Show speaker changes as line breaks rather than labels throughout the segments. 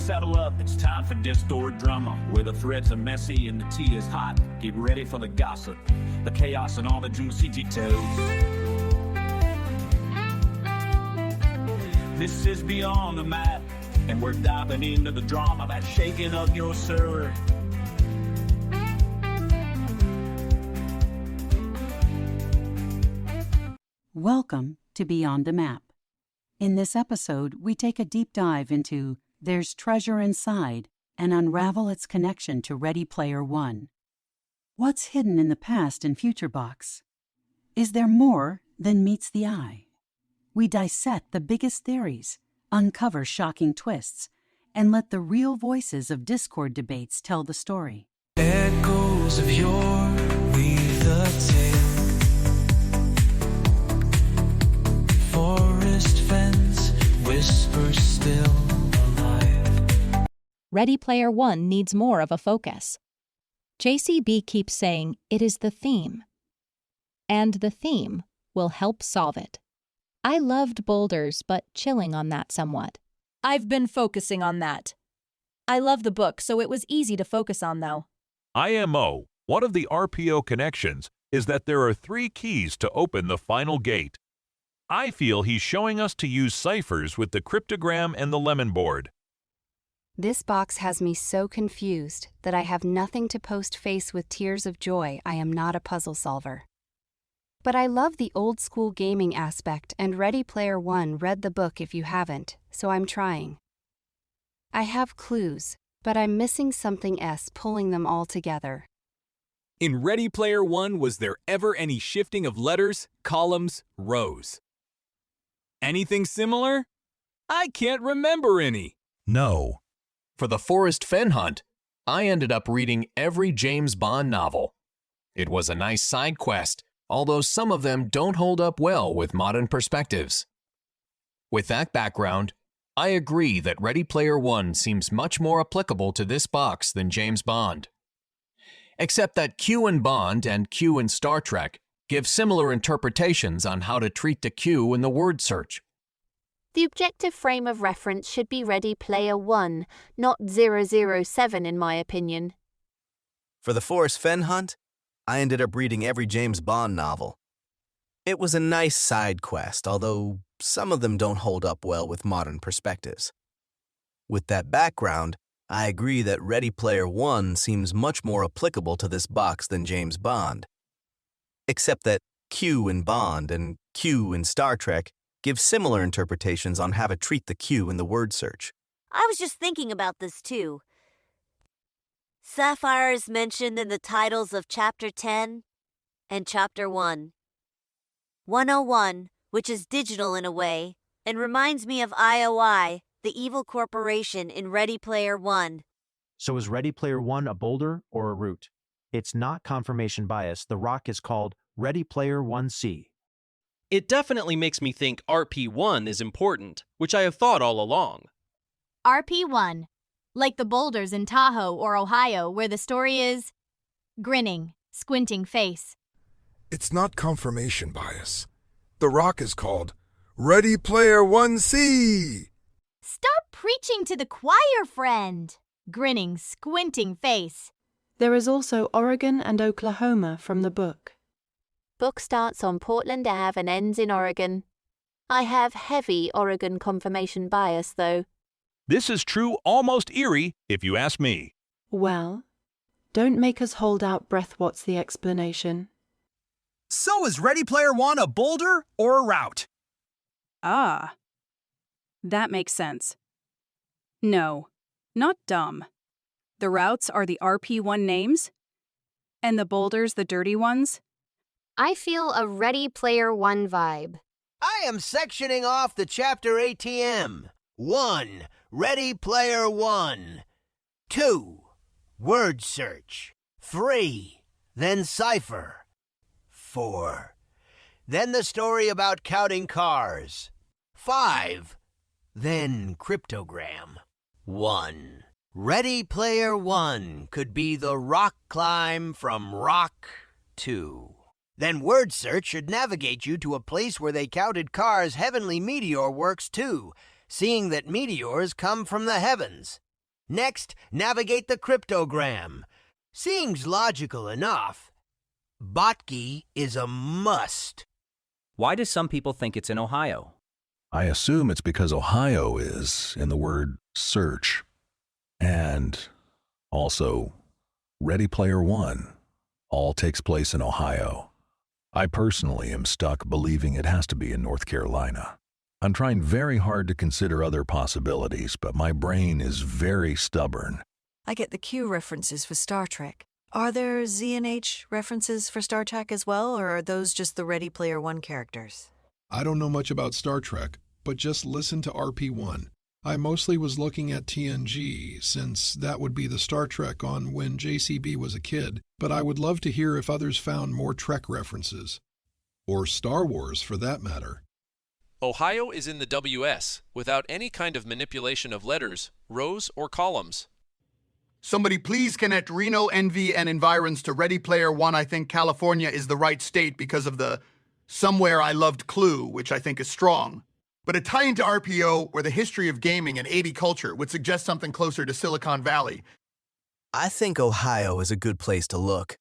Saddle up, it's time for Discord Drama, where the threads are messy and the tea is hot. Get ready for the gossip, the chaos, and all the juicy details. This is Beyond the Map, and we're diving into the drama that's shaking up your sewer.
Welcome to Beyond the Map. In this episode, we take a deep dive into There's Treasure Inside and unravel its connection to Ready Player One. What's hidden in the past and future box? Is there more than meets the eye? We dissect the biggest theories, uncover shocking twists, and let the real voices of Discord debates tell the story.
Echoes of yore weave the tale. Forest fence whispers still alive.
Ready Player One needs more of a focus. JCB keeps saying it is the theme. And the theme will help solve it. I loved boulders, but chilling on that somewhat.
I've been focusing on that. I love the book, so it was easy to focus on, though.
IMO, one of the RPO connections, is that there are 3 keys to open the final gate. I feel he's showing us to use ciphers with the cryptogram and the lemon board.
This box has me so confused that I have nothing to post-face with tears of joy. I am not a puzzle solver. But I love the old-school gaming aspect, and Ready Player One read the book if you haven't, so I'm trying. I have clues, but I'm missing something pulling them all together.
In Ready Player One, was there ever any shifting of letters, columns, rows? Anything similar? I can't remember any.
No.
For the Forest Fen Hunt, I ended up reading every James Bond novel. It was a nice side quest, although some of them don't hold up well with modern perspectives. With that background, I agree that Ready Player One seems much more applicable to this box than James Bond. Except that Q in Bond and Q in Star Trek give similar interpretations on how to treat the Q in the word search.
The objective frame of reference should be Ready Player One, not 007 in my opinion.
For the Forest Fen Hunt, I ended up reading every James Bond novel. It was a nice side quest, although some of them don't hold up well with modern perspectives. With that background, I agree that Ready Player One seems much more applicable to this box than James Bond. Except that Q in Bond and Q in Star Trek give similar interpretations on how to treat the Q in the word search.
I was just thinking about this too. Sapphire is mentioned in the titles of Chapter 10 and Chapter 1. 101, which is digital in a way, and reminds me of IOI, the evil corporation in Ready Player One.
So is Ready Player One a boulder or a root? It's not confirmation bias. The rock is called Ready Player 1C.
It definitely makes me think RP1 is important, which I have thought all along.
RP1, like the boulders in Tahoe or Ohio where the story is grinning, squinting face.
It's not confirmation bias. The rock is called Ready Player 1C.
Stop preaching to the choir, friend. Grinning, squinting face.
There is also Oregon and Oklahoma from the book.
Book starts on Portland Ave and ends in Oregon. I have heavy Oregon confirmation bias, though.
This is true almost eerie, if you ask me.
Well, don't make us hold out breath. What's the explanation?
So is Ready Player One a boulder or a route?
Ah, that makes sense. No, not dumb. The routes are the RP1 names, and the boulders the dirty ones.
I feel a Ready Player One vibe.
I am sectioning off the chapter ATM. 1. Ready Player One. 2. Word search. 3. Then cipher. 4. Then the story about counting cars. 5. Then cryptogram. 1. Ready Player One could be the rock climb from Rock 2. Then word search should navigate you to a place where they counted cars. Heavenly meteor works too, seeing that meteors come from the heavens. Next, navigate the cryptogram. Seems logical enough. BOTG is a must.
Why do some people think it's in Ohio?
I assume it's because Ohio is in the word search. And also, Ready Player One all takes place in Ohio. I personally am stuck believing it has to be in North Carolina. I'm trying very hard to consider other possibilities, but my brain is very stubborn.
I get the Q references for Star Trek. Are there Z and H references for Star Trek as well, or are those just the Ready Player One characters?
I don't know much about Star Trek, but just listen to RP1. I mostly was looking at TNG, since that would be the Star Trek on when JCB was a kid, but I would love to hear if others found more Trek references. Or Star Wars, for that matter.
Ohio is in the WS, without any kind of manipulation of letters, rows, or columns.
Somebody please connect Reno, Envy, and Environs to Ready Player One. I think California is the right state because of the Somewhere I Loved clue, which I think is strong. But a tie into RPO or the history of gaming and 80 culture would suggest something closer to Silicon Valley.
I think Ohio is a good place to look.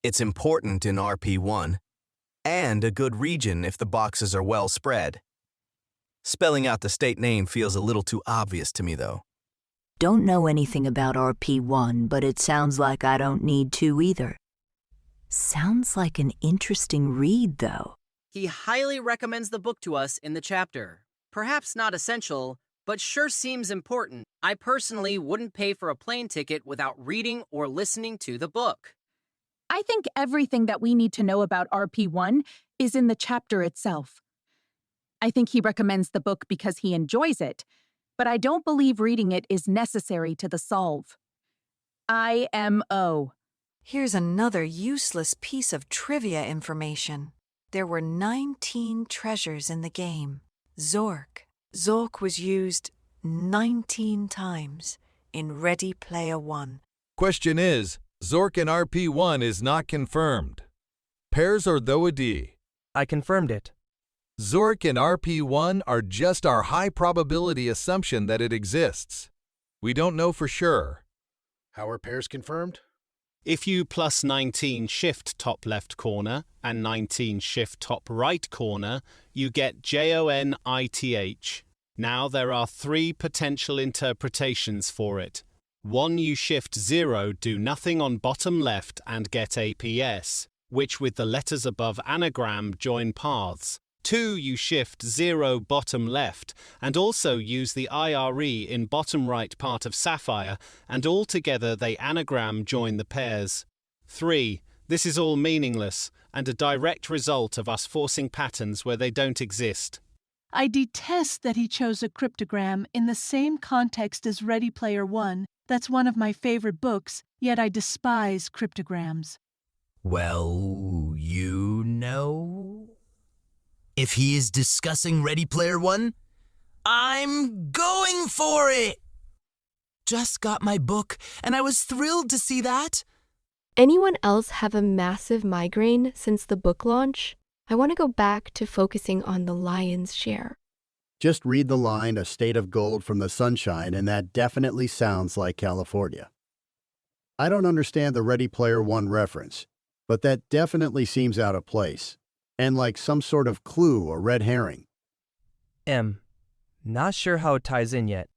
It's important in RP1, and a good region if the boxes are well spread. Spelling out the state name feels a little too obvious to me, though.
Don't know anything about RP1, but it sounds like I don't need to either. Sounds like an interesting read, though.
He highly recommends the book to us in the chapter. Perhaps not essential, but sure seems important. I personally wouldn't pay for a plane ticket without reading or listening to the book.
I think everything that we need to know about RP1 is in the chapter itself. I think he recommends the book because he enjoys it, but I don't believe reading it is necessary to the solve. IMO.
Here's another useless piece of trivia information. There were 19 treasures in the game. Zork. Zork was used 19 times in Ready Player One.
Question is, Zork in RP1 is not confirmed. Pairs or though a D?
I confirmed it.
Zork and RP1 are just our high probability assumption that it exists. We don't know for sure.
How are pairs confirmed?
If you plus 19 shift top left corner and 19 shift top right corner, you get JONITH. Now there are 3 potential interpretations for it. 1, you shift 0, do nothing on bottom left and get APS, which with the letters above anagram join paths. 2, you shift 0 bottom left and also use the IRE in bottom right part of Sapphire, and altogether they anagram join the pairs. 3, this is all meaningless and a direct result of us forcing patterns where they don't exist.
I detest that he chose a cryptogram in the same context as Ready Player One. That's one of my favorite books, yet I despise cryptograms.
Well, you know... If he is discussing Ready Player One, I'm going for it! Just got my book, and I was thrilled to see that.
Anyone else have a massive migraine since the book launch? I want to go back to focusing on the lion's share.
Just read the line, "A state of gold from the sunshine," and that definitely sounds like California. I don't understand the Ready Player One reference, but that definitely seems out of place. And like some sort of clue or red herring.
Not sure how it ties in yet.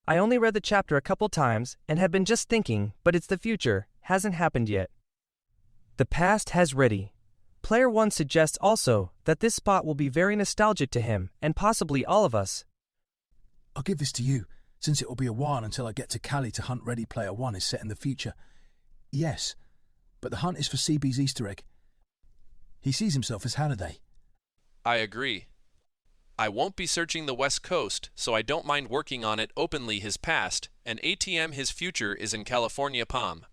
I only read the chapter a couple times and have been just thinking, but it's the future, hasn't happened yet. The past has Ready. Player One suggests also that this spot will be very nostalgic to him and possibly all of us.
I'll give this to you, since it will be a while until I get to Cali to hunt Ready Player One is set in the future. Yes, but the hunt is for CB's Easter egg. He sees himself as Halliday.
I agree. I won't be searching the West Coast, so I don't mind working on it openly his past, and ATM his future is in California Palm.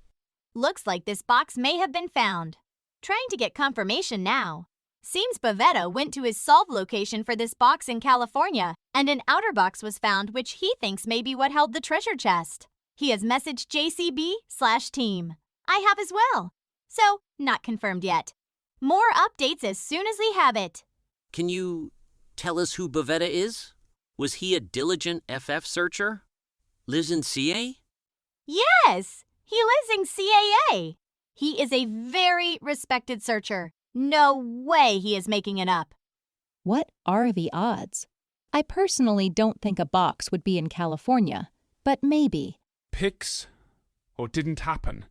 Looks like this box may have been found. Trying to get confirmation now. Seems Bavetta went to his solve location for this box in California, and an outer box was found which he thinks may be what held the treasure chest. He has messaged JCB/team. I have as well. So, not confirmed yet. More updates as soon as we have it.
Can you tell us who Bavetta is? Was he a diligent FF searcher? Lives in CA?
Yes, he lives in CAA. He is a very respected searcher. No way he is making it up.
What are the odds? I personally don't think a box would be in California, but maybe.
Pix, or didn't happen.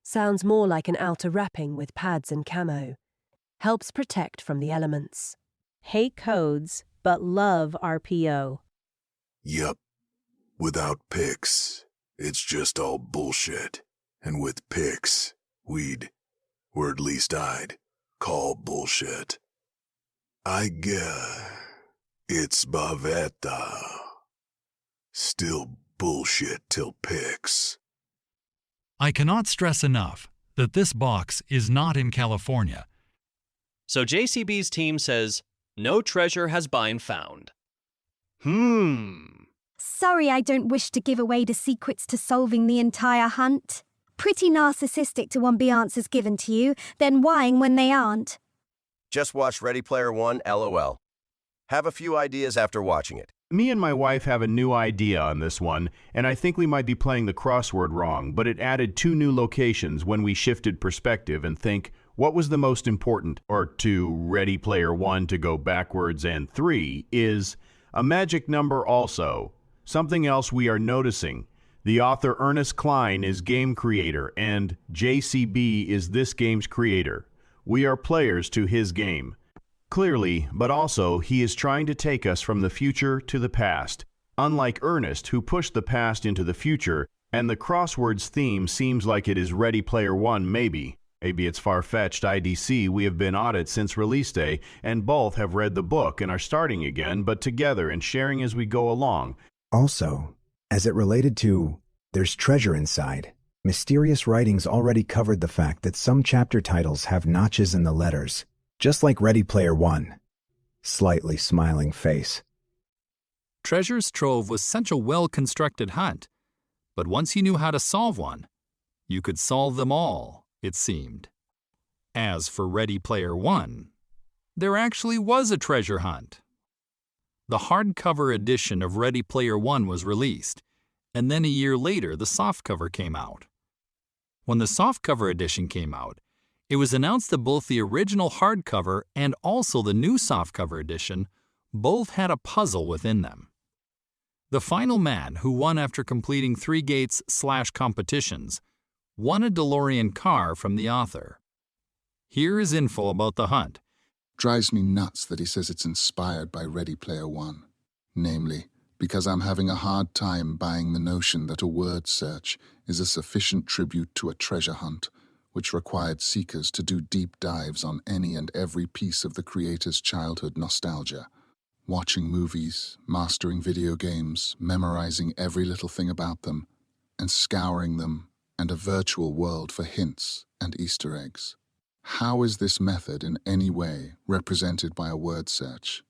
Sounds more like an outer wrapping with pads and camo. Helps protect from the elements. Hate codes, but love RPO.
Yup. Without Pix, it's just all bullshit. And with Pix, or at least I'd, call bullshit. I guess it's bavetta. Still bullshit till Pix.
I cannot stress enough that this box is not in California.
So JCB's team says, no treasure has been found.
Sorry, I don't wish to give away the secrets to solving the entire hunt. Pretty narcissistic to want the answers given to you, then whine when they aren't.
Just watched Ready Player One, LOL. Have a few ideas after watching it.
Me and my wife have a new idea on this one, and I think we might be playing the crossword wrong, but it added 2 new locations when we shifted perspective and think, what was the most important, or to Ready Player One to go backwards, and 3 is a magic number also. Something else we are noticing. The author Ernest Cline is game creator, and JCB is this game's creator. We are players to his game. Clearly, but also he is trying to take us from the future to the past. Unlike Ernest, who pushed the past into the future, and the crosswords theme seems like it is Ready Player One maybe. Maybe it's far-fetched IDC. We have been on it since release day, and both have read the book and are starting again, but together and sharing as we go along.
Also, as it related to there's treasure inside, mysterious writings already covered the fact that some chapter titles have notches in the letters, just like Ready Player One. Slightly smiling face.
Treasure's Trove was such a well-constructed hunt, but once you knew how to solve one, you could solve them all, it seemed. As for Ready Player One, there actually was a treasure hunt. The hardcover edition of Ready Player One was released, and then a year later the softcover came out. When the softcover edition came out, it was announced that both the original hardcover and also the new softcover edition both had a puzzle within them. The final man, who won after completing 3 gates/competitions, won a DeLorean car from the author. Here is info about the hunt.
Drives me nuts that he says it's inspired by Ready Player One. Namely, because I'm having a hard time buying the notion that a word search is a sufficient tribute to a treasure hunt, which required seekers to do deep dives on any and every piece of the creator's childhood nostalgia. Watching movies, mastering video games, memorizing every little thing about them, and scouring them, and a virtual world for hints and Easter eggs. How is this method in any way represented by a word search?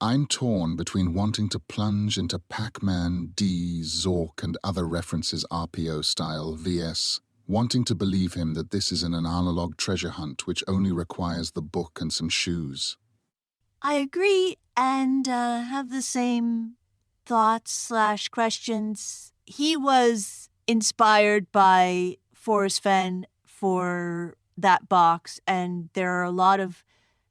I'm torn between wanting to plunge into Pac-Man, D, Zork, and other references RPO style vs. wanting to believe him that this is an analog treasure hunt which only requires the book and some shoes.
I agree and have the same thoughts/questions. He was inspired by Forrest Fenn for that box, and there are a lot of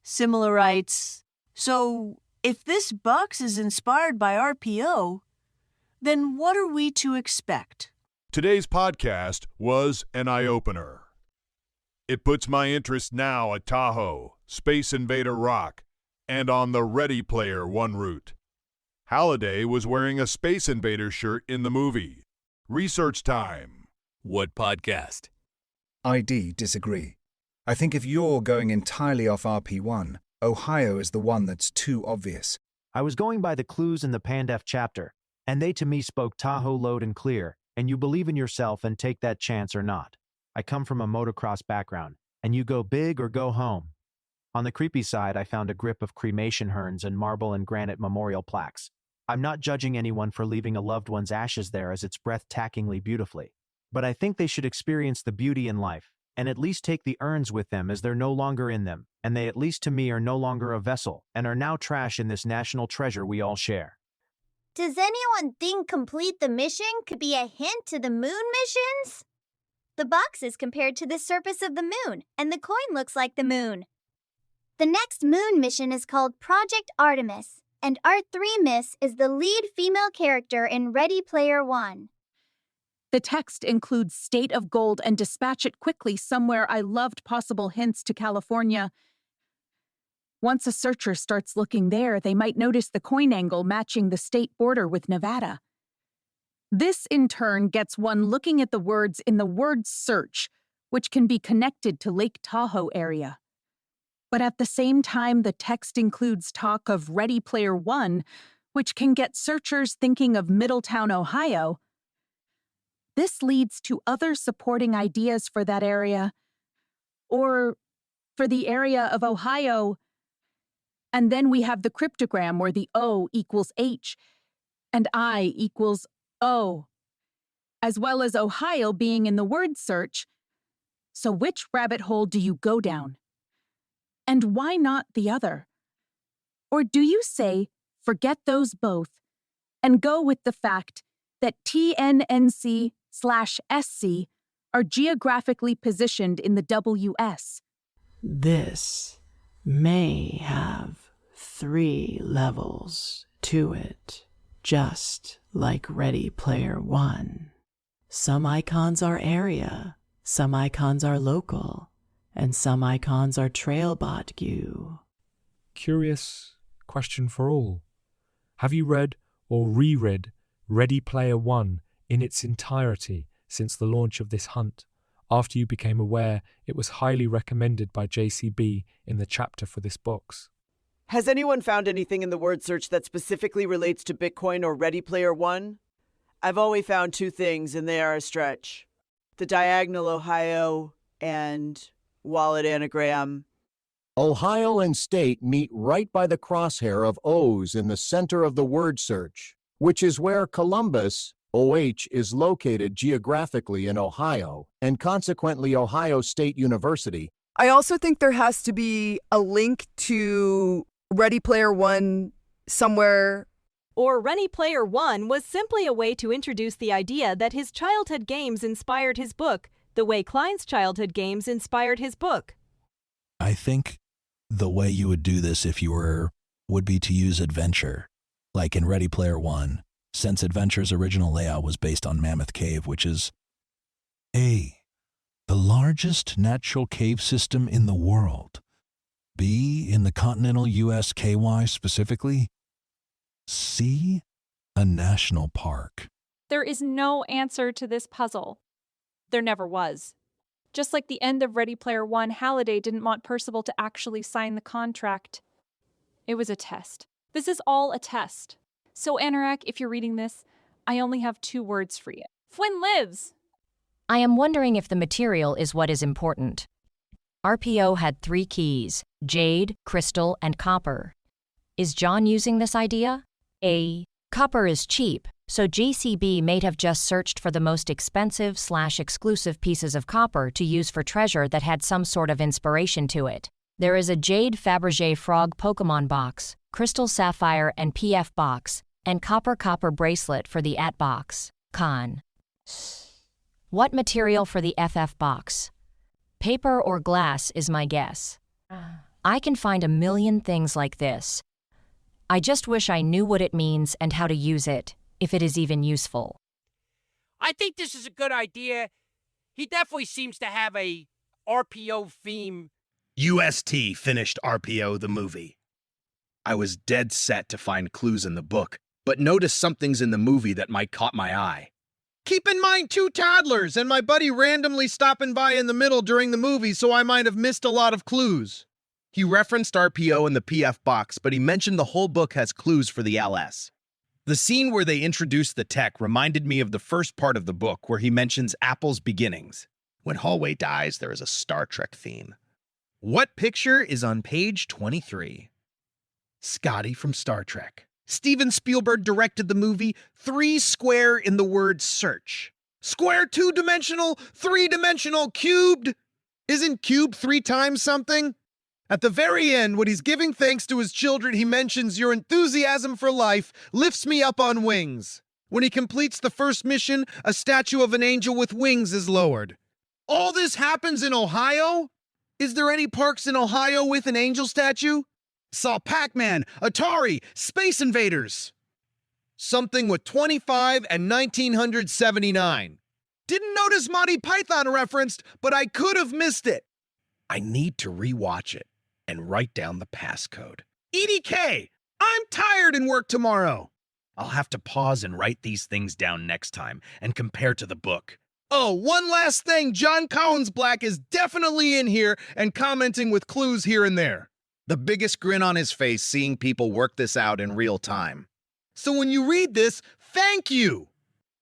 similarities. So if this box is inspired by RPO, then what are we to expect?
Today's podcast was an eye-opener. It puts my interest now at Tahoe, Space Invader Rock, and on the Ready Player One route. Halliday was wearing a Space Invader shirt in the movie. Research time.
What podcast?
I disagree. I think if you're going entirely off RP1, Ohio is the one that's too obvious.
I was going by the clues in the Pandef chapter, and they to me spoke Tahoe loud and clear, and you believe in yourself and take that chance or not. I come from a motocross background, and you go big or go home. On the creepy side, I found a grip of cremation urns and marble and granite memorial plaques. I'm not judging anyone for leaving a loved one's ashes there as it's breathtakingly beautifully. But I think they should experience the beauty in life, and at least take the urns with them as they're no longer in them, and they at least to me are no longer a vessel, and are now trash in this national treasure we all share.
Does anyone think complete the mission could be a hint to the moon missions? The box is compared to the surface of the moon, and the coin looks like the moon. The next moon mission is called Project Artemis, and our 3 Miss is the lead female character in Ready Player One.
The text includes State of Gold and Dispatch It Quickly somewhere. I loved possible hints to California. Once a searcher starts looking there, they might notice the coin angle matching the state border with Nevada. This, in turn, gets one looking at the words in the word search, which can be connected to Lake Tahoe area. But at the same time, the text includes talk of Ready Player One, which can get searchers thinking of Middletown, Ohio. This leads to other supporting ideas for that area, or for the area of Ohio. And then we have the cryptogram where the O equals H and I equals O, as well as Ohio being in the word search. So which rabbit hole do you go down? And why not the other? Or do you say, forget those both, and go with the fact that TNNC/SC are geographically positioned in the WS?
This may have 3 levels to it, just like Ready Player One. Some icons are area, some icons are local, and some icons are trailbot.
Curious question for all. Have you read or reread Ready Player One in its entirety since the launch of this hunt, after you became aware it was highly recommended by JCB in the chapter for this box?
Has anyone found anything in the word search that specifically relates to Bitcoin or Ready Player One? I've only found 2 things, and they are a stretch. The diagonal Ohio and wallet anagram.
Ohio and state meet right by the crosshair of O's in the center of the word search, which is where Columbus, OH, is located geographically in Ohio, and consequently Ohio State University.
I also think there has to be a link to Ready Player One somewhere.
Or Ready Player One was simply a way to introduce the idea that his childhood games inspired his book, the way Klein's childhood games inspired his book.
I think the way you would do this if you would be to use adventure, like in Ready Player One, since Adventure's original layout was based on Mammoth Cave, which is A, the largest natural cave system in the world, B, in the continental U.S. KY specifically, C, a national park.
There is no answer to this puzzle. There never was. Just like the end of Ready Player One, Halliday didn't want Percival to actually sign the contract. It was a test. This is all a test. So, Anorak, if you're reading this, I only have 2 words for you. Fwynn lives!
I am wondering if the material is what is important. RPO had 3 keys: jade, crystal, and copper. Is Jon using this idea? A. Copper is cheap, so JCB may have just searched for the most expensive/exclusive pieces of copper to use for treasure that had some sort of inspiration to it. There is a Jade Fabergé Frog Pokemon box, Crystal Sapphire and PF box, and Copper bracelet for the AT box. Con. What material for the FF box? Paper or glass is my guess. I can find a million things like this. I just wish I knew what it means and how to use it, if it is even useful.
I think this is a good idea. He definitely seems to have a RPO theme.
UST finished RPO the movie. I was dead set to find clues in the book, but noticed something's in the movie that might caught my eye.
Keep in mind 2 toddlers and my buddy randomly stopping by in the middle during the movie, so I might have missed a lot of clues.
He referenced RPO in the PF box, but he mentioned the whole book has clues for the LS. The scene where they introduced the tech reminded me of the first part of the book where he mentions Apple's beginnings. When Hallway dies, there is a Star Trek theme. What picture is on page 23? Scotty from Star Trek. Steven Spielberg directed the movie 3 square in the word search. Square 2-dimensional, 3-dimensional, cubed. Isn't cube 3 times something?
At the very end, when he's giving thanks to his children, he mentions your enthusiasm for life lifts me up on wings. When he completes the first mission, a statue of an angel with wings is lowered. All this happens in Ohio? Is there any parks in Ohio with an angel statue? Saw Pac-Man, Atari, Space Invaders. Something with 25 and 1979. Didn't notice Monty Python referenced, but I could have missed it.
I need to rewatch it and write down the passcode.
EDK, I'm tired and work tomorrow.
I'll have to pause and write these things down next time and compare to the book.
Oh, one last thing. Jon Collins-Black is definitely in here and commenting with clues here and there.
The biggest grin on his face seeing people work this out in real time.
So when you read this, thank you.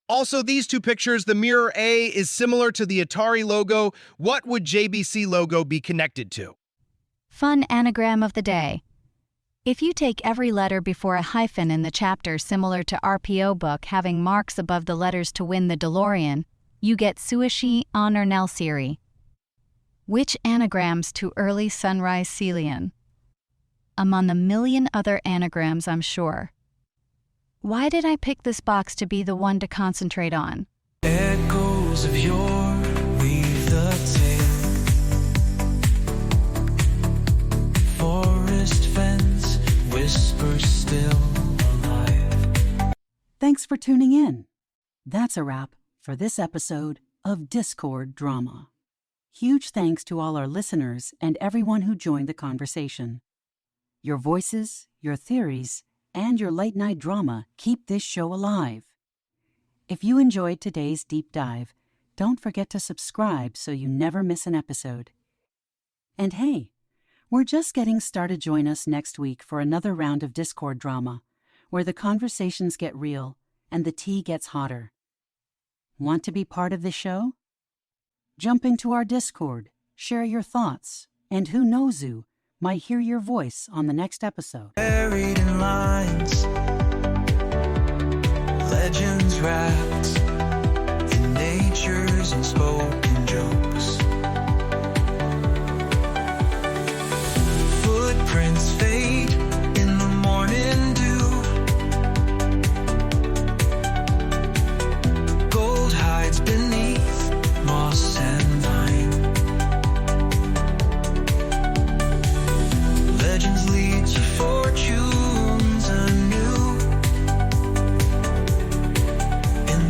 Also, these two pictures, the mirror A is similar to the Atari logo. What would JBC logo be connected to?
Fun anagram of the day. If you take every letter before a hyphen in the chapter similar to RPO book having marks above the letters to win the DeLorean, you get Suishi Honor Nelsiri. Which anagrams to early sunrise Celian? Among a million other anagrams, I'm sure. Why did I pick this box to be the one to concentrate on?
Echoes of yore weave the tale. Forest fence whispers still alive.
Thanks for tuning in. That's a wrap for this episode of Discord Drama. Huge thanks to all our listeners and everyone who joined the conversation. Your voices, your theories, and your late-night drama keep this show alive. If you enjoyed today's deep dive, don't forget to subscribe so you never miss an episode. And hey, we're just getting started. Join us next week for another round of Discord Drama, where the conversations get real and the tea gets hotter. Want to be part of the show? Jump into our Discord, share your thoughts, and who knows who might hear your voice on the next episode.
Buried in lines, legends wrapped in nature's unspoken jokes. Footprints fade in the morning dew. Gold hides beneath moss and vine. Legends lead to fortunes anew. In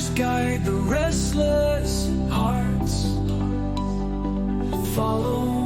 stars guide the restless hearts. Follow